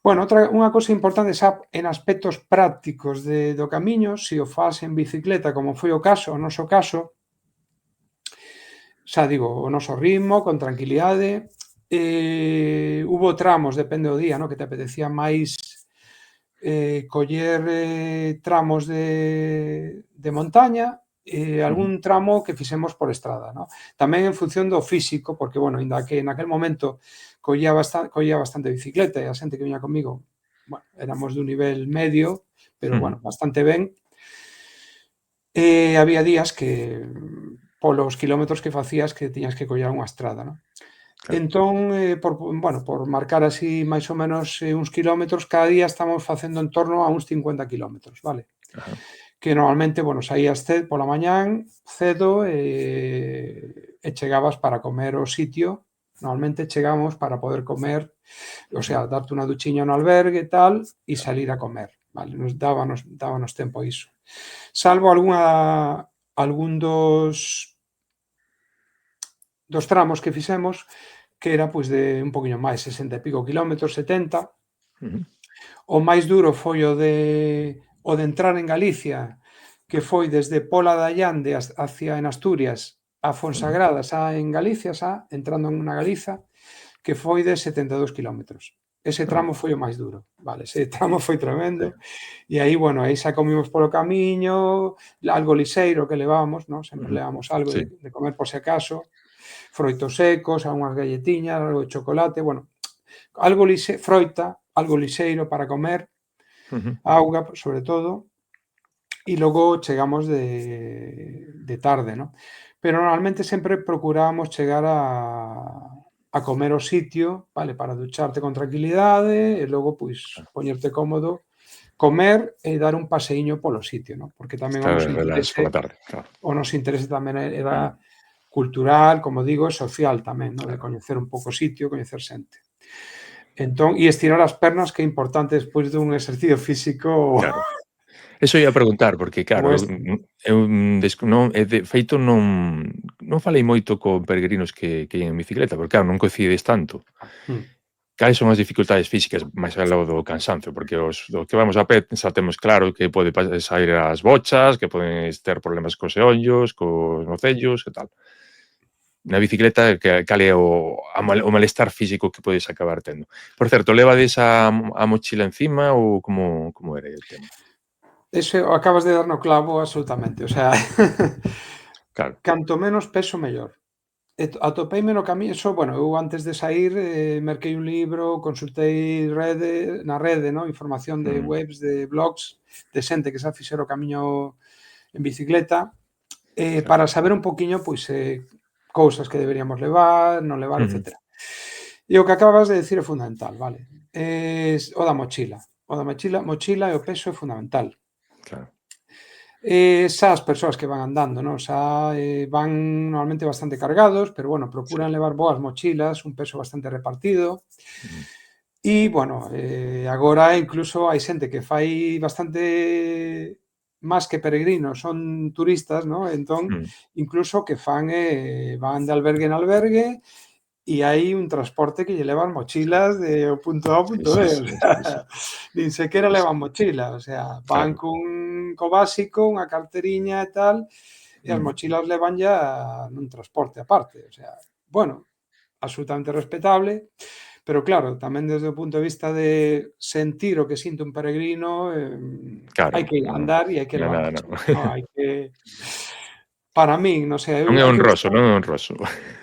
Bueno, unha cousa importante xa en aspectos prácticos do camiño, se o fas en bicicleta, como foi o noso caso, xa digo, o noso ritmo, con tranquilidade. Hubo tramos, depende do día, no, que te apetecía máis coller tramos de montaña, algún tramo que fixemos por estrada, no? Tamén en función do físico, porque, bueno, inda que naquel momento collía bastante bicicleta e a xente que viña comigo, bueno, éramos de un nivel medio, pero, bueno, bastante ben. Había días que, polos kilómetros que facías, que tiñas que coller unha estrada, no? Claro. Entón, por marcar así máis ou menos uns kilómetros, cada día estamos facendo en torno a uns 50 kilómetros, vale? Ajá. Que normalmente, bueno, saías pola mañán cedo e chegabas para comer ao sitio. Normalmente chegamos para poder comer, o sea, darte unha duchiña no albergue e tal, e salir a comer, vale? Dábanos tempo a iso. Salvo algún dos tramos que fixemos, que era pois de un poquinho máis, 60 e pico kilómetros, 70. O máis duro foi o de entrar en Galicia, que foi desde Pola de Allande hacia en Asturias a Fonsagrada, xa en Galicia, xa entrando na Galiza, que foi de 72 kilómetros. Ese tramo foi o máis duro, vale, ese tramo foi tremendo. E aí, bueno, aí xa comimos polo camiño, algo lixeiro que levábamos, no? Sempre levamos algo Sí. de comer por se acaso, froitos secos, unhas galletiñas, algo de chocolate, bueno, froita, algo lixeiro para comer, auga, sobre todo, e logo chegamos de tarde, no? Pero normalmente sempre procurábamos chegar a comer ao sitio, vale, para ducharte con tranquilidade e logo, pois, poñerte cómodo, comer e dar un paseíño polo sitio, no? Porque tamén Estar de relax pola tarde, claro. o noso interese tamén era cultural, como digo, e social tamén, no? De Claro. coñecer un pouco o sitio, coñecer xente. Entón, e estirar as pernas, que é importante despois dun exercicio físico Claro. Eso ia preguntar, porque como claro, este. eu non de feito non falei moito con peregrinos que ían en bicicleta, porque claro, non coincides tanto. Cales son as dificultades físicas máis alá do cansancio? Porque os que vamos a pé xa temos claro que pode saír as bochas, que podes ter problemas cos eollos, cos nocellos e tal. Na bicicleta, cal é o malestar físico que podes acabar tendo? Por certo, levades a mochila encima ou como era o tema? Eso acabas de dar no clavo absolutamente, o sea, Claro. canto menos peso mellor. Atopeime no camiño, bueno, eu antes de saír merquei un libro, consultei na rede, no? Información de webs, de blogs, de xente que xa fixera o camiño en bicicleta, para saber un poquinho, pois, cousas que deberíamos levar, non levar, etcétera. E o que acabas de dicir é fundamental, vale? O da mochila. Mochila e o peso é fundamental. Claro. Xa as persoas que van andando, non? Xa van normalmente bastante cargados, pero, bueno, Sí. procuran levar boas mochilas, un peso bastante repartido. E, bueno, agora incluso hai xente que fai bastante máis que peregrinos, son turistas, non? Entón, incluso que van de albergue en albergue e hai un transporte que lle levan mochilas de o punto A ao Sí, punto sí, B, o sí, sí, sí. sea, nin sequera Sí, sí. levan mochila, o sea, van Claro. co básico, unha carteriña e tal, e as mochilas levan ya nun transporte aparte, o sea, bueno, absolutamente respetable, pero claro, tamén desde o punto de vista de sentir o que sinte un peregrino, hai Claro, que andar e hai que levar nada, non. mochila, no? Hai que para min, non sei, Non é hai que honroso, buscar. non é honroso.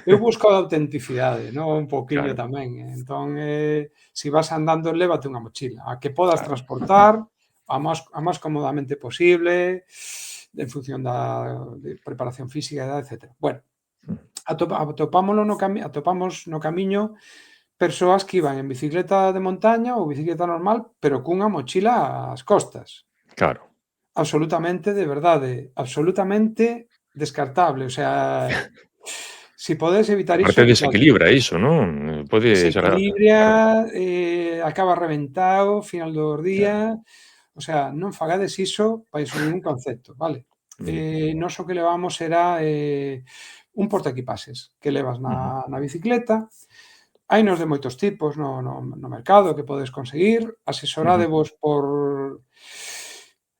Eu busco a autenticidade, non? Un pouquiño Claro, tamén. Entón, se vas andando, lévate unha mochila, a que podas claro. transportar a máis comodamente posible, en función de preparación física, etcétera. Bueno, atopamos no camiño persoas que iban en bicicleta de montaña ou bicicleta normal, pero cunha mochila ás costas. Claro. Absolutamente, de verdade, absolutamente descartable. O sea, se podes evitar iso, Aparte evitádelo. desequilibra iso, non? Pode ser claro, Desequilibra, acaba reventado, final do claro. día, o sea, non fagades iso baixo ningún concepto, vale? Nós o que levamos era un portaequipaxes que levas na bicicleta, Hainos de moitos tipos no mercado que podes conseguir. Asesorádevos por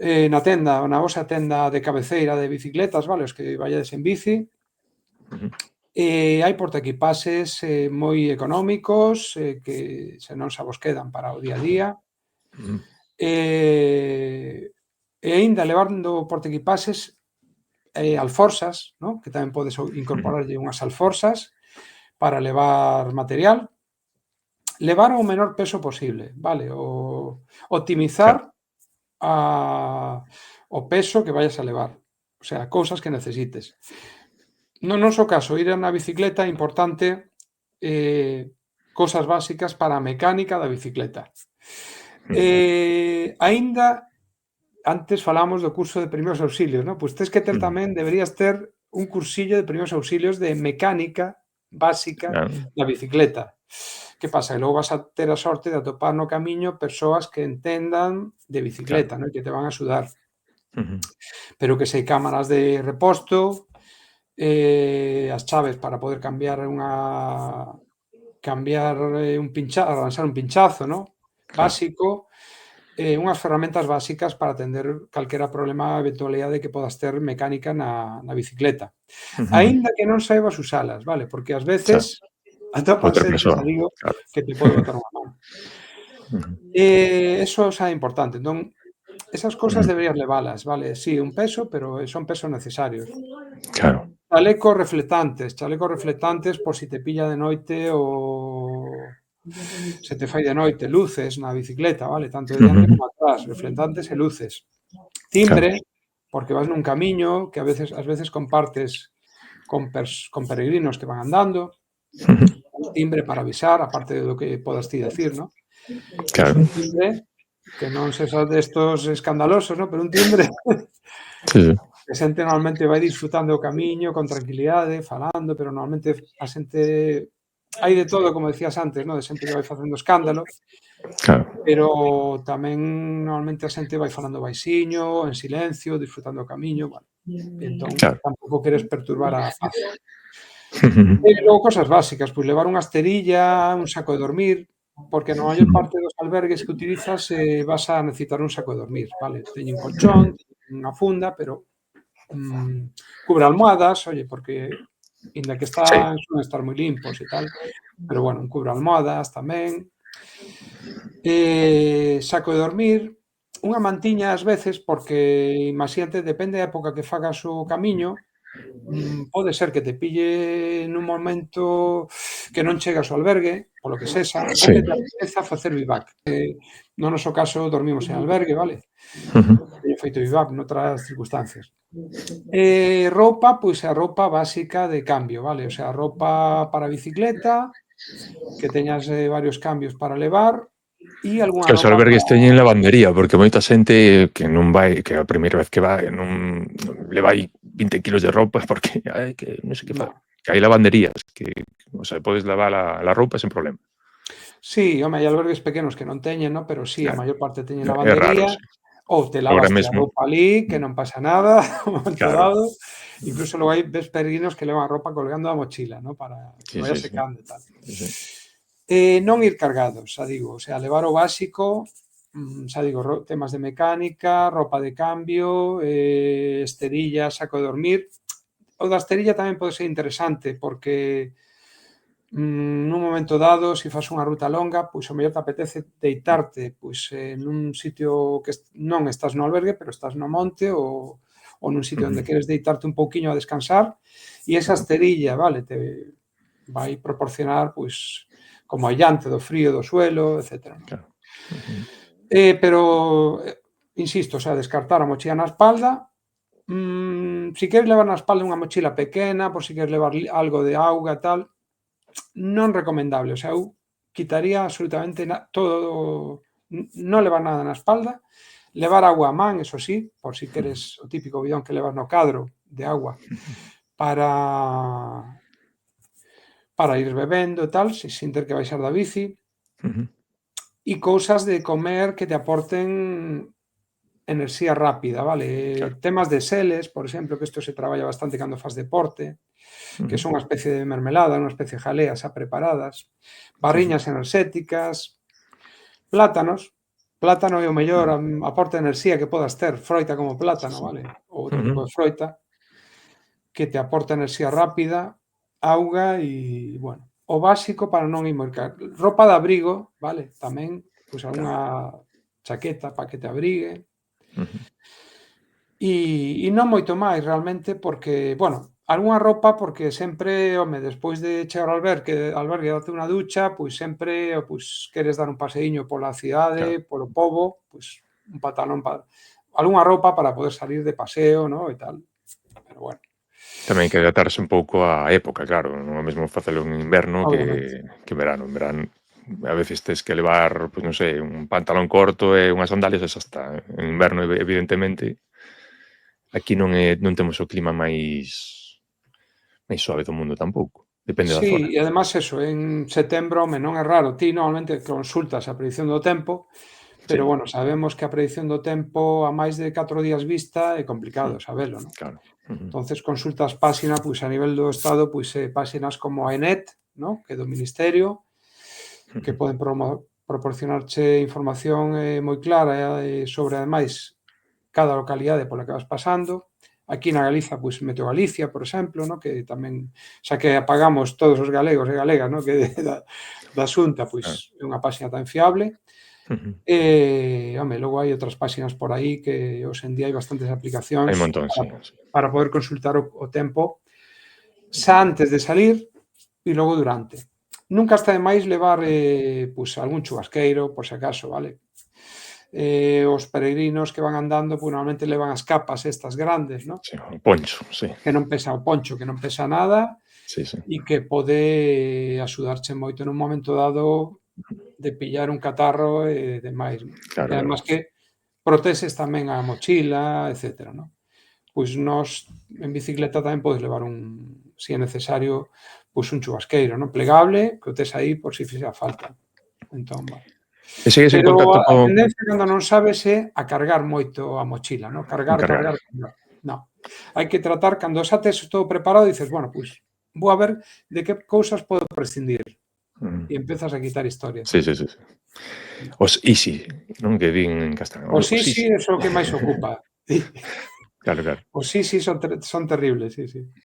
na tenda, na vosa tenda de cabeceira de bicicletas, vale, os que vayades en bici. Hai portaequipaxes moi económicos que se non xa vos quedan para o día a día. E aínda levando portaequipaxes alforzas, no? Que tamén podes incorporarlle unhas alforzas para levar material. Levar o menor peso posible, vale? Optimizar o peso que vayas a levar. O sea, cousas que necesites. No noso caso, ir na bicicleta é importante cousas básicas para a mecánica da bicicleta. Aínda antes falamos do curso de primeiros auxilios, non? Pois tes que ter tamén, deberías ter un cursillo de primeiros auxilios de mecánica básica da bicicleta. Que pasa? Que logo vas a ter a sorte de atopar no camiño persoas que entendan de bicicleta, non? Que te van a axudar. Pero que sei, cámaras de reposto, as chaves para poder cambiar un pinchazo, arranxar un pinchazo, non? Básico, unhas ferramentas básicas para atender calquera problema, eventualidade que podas ter mecánica na bicicleta. Aínda que non saibas usalas, vale? Porque ás veces atopas xente, xa digo, que te pode botar unha man. Eso xa é importante. Entón, esas cousas deberías levalas, vale? Sí, un peso, pero son pesos necesarios. Claro. Chalecos reflectantes por si te pilla de noite ou se te fai de noite, luces na bicicleta, vale? Tanto de diante como atrás, reflectantes e luces. Timbre, porque vas nun camiño que ás veces compartes con peregrinos que van andando. Un timbre para avisar, aparte do que podas ti decir, ¿no? Claro. Un timbre que non sexa destos escandalosos, ¿no? Pero un timbre Sí. que a xente normalmente vai disfrutando o camiño con tranquilidade, falando, pero normalmente a xente hai de todo, como decías antes, ¿no? De xente que vai facendo escándalo. Claro. Pero tamén normalmente a xente vai falando baixiño, en silencio, disfrutando o camiño, bueno. Entón, tampouco queres perturbar a paz. E logo cosas básicas, pois levar unha esterilla, un saco de dormir, porque na maior parte dos albergues que utilizas vas a necesitar un saco de dormir, vale? Teñen colchón, teñen unha funda, pero cubre almohadas, oye, porque inda que suelen estar moi limpos e tal, pero bueno, un cubre almohadas tamén. Saco de dormir, unha mantiña ás veces, porque imagínate, depende da época que fagas o camiño, pode ser que te pille nun momento que non chegas ao albergue, polo que sexa, ou que te apeteza facer vivac. No noso caso dormimos en albergue, vale? Teño feito vivac noutras circunstancias. Roupa, pois a roupa básica de cambio, vale? O sea, roupa para bicicleta, que teñas varios cambios para levar, e algunha Que os albergues teñen lavandería, porque moita xente que non vai, que a primeira vez que vai non le vai 20 kilos de roupa porque que non sei que fai. Que hai lavanderías, que o sea, podes lavar a roupa sen problema. Sí, home, hai albergues pequenos que non teñen, ¿no? Pero sí, a maior parte teñen É raro, lavandería, ou te lavas a roupa ali, que non pasa nada, un momento dado. Incluso logo hai ves peregrinos que levan a roupa colgando da mochila, ¿no? Para que vaya secando e tal. Non ir cargados, xa digo, o sea, levar o básico, xa digo, temas de mecánica, roupa de cambio, esterilla, saco de dormir. O da esterilla tamén pode ser interesante, porque nun momento dado, se fas unha ruta longa, pois o mellor te apetece deitarte pois nun sitio que non estás no albergue, pero estás no monte ou nun sitio onde queres deitarte un pouquiño a descansar, e esa esterilla, vale, te vai proporcionar pois como allante do frío do suelo, etcétera. Pero, insisto, o sea, descartar a mochila na espalda. Se queres levar na espalda unha mochila pequena, por se queres levar algo de auga e tal, non recomendable. O sea, eu quitaría absolutamente todo, non levar nada na espalda, levar agua a man, eso sí, por si queres o típico bidón que levas no cadro de agua para ir bebendo e tal, sin ter que baixar da bici. E cousas de comer que te aporten enerxía rápida, vale? Temas de seles, por exemplo, que isto se traballa bastante cando fas deporte. que son unha especie de mermelada, unha especie de jalea xa preparadas, barriñas enerxéticas, plátanos. Plátano é o mellor aporte de enerxía que podas ter, froita como plátano, vale? Ou outro tipo de froita, que te aporta enerxía rápida, auga e, bueno, o básico para non ir moi caro. Ropa de abrigo, vale? Tamén, pois algunha chaqueta para que te abrigue. E non moito máis realmente porque, bueno, algunha roupa porque sempre, home, despois de chegar ao albergue date unha ducha, pois sempre, pois queres dar un paseíño pola cidade, polo pobo, pois un pantalón algunha roupa para poder salir de paseo, ¿no? E tal. Pero bueno. Tamén hai que adaptarse un pouco á época, claro, non é o mesmo facelo en inverno Obviamente. que verano. En verano a veces tes que levar, pois non sei, un pantalón corto e unhas sandalias e xa está. En inverno, evidentemente, aquí non temos o clima máis suave do mundo tampouco. Depende da zona. Sí, e además eso, en setembro, home, non é raro. Ti normalmente consultas a predición do tempo, pero, Sí, bueno, sabemos que a predición do tempo a máis de 4 días vista é complicado sabelo, non? claro. Entonces consultas páxina, pois a nivel do Estado, pois páxinas como a ENET, ¿no? Que é do Ministerio, que poden proporcionarche información moi clara sobre, ademais, cada localidade pola que vas pasando. Aquí na Galiza, pois Meteo Galicia, por exemplo, ¿no? Que tamén, xa que apagamos todos os galegos e galegas, ¿no? Que da Xunta, pois é unha páxina tan fiable. Home, logo hai outras páxinas por aí que hoxe en día hai bastantes Hai un aplicacións montón, sí. para poder consultar o tempo xa antes de salir e logo durante. Nunca está de máis levar pois algún chubasqueiro, por se acaso, vale? Os peregrinos que van andando, pois normalmente levan as capas estas grandes, ¿no? Sí, o poncho, sí. Que non pesa o poncho, que non pesa nada Sí. e que pode axudarche moito nun momento dado de pillar un catarro e demais. E Claro. además que protexes tamén a mochila, etcétera, ¿no? Pois nós en bicicleta tamén podes levar se é necesario, pois un chubasqueiro, non? Plegable, que o tes aí por si fixera falta. Entón, vale. E segues en Pero contacto a tendencia cando non sabes é a cargar moito a mochila, non? Cargar. Non. Hai que tratar, cando xa tes todo preparado, dices, bueno, pois vou a ver de que cousas podo prescindir. E empezas a quitar historias. Sí. Os easy, non? Que din en castelán. Os easy é o que máis ocupa. Claro. Os easy son terribles, sí.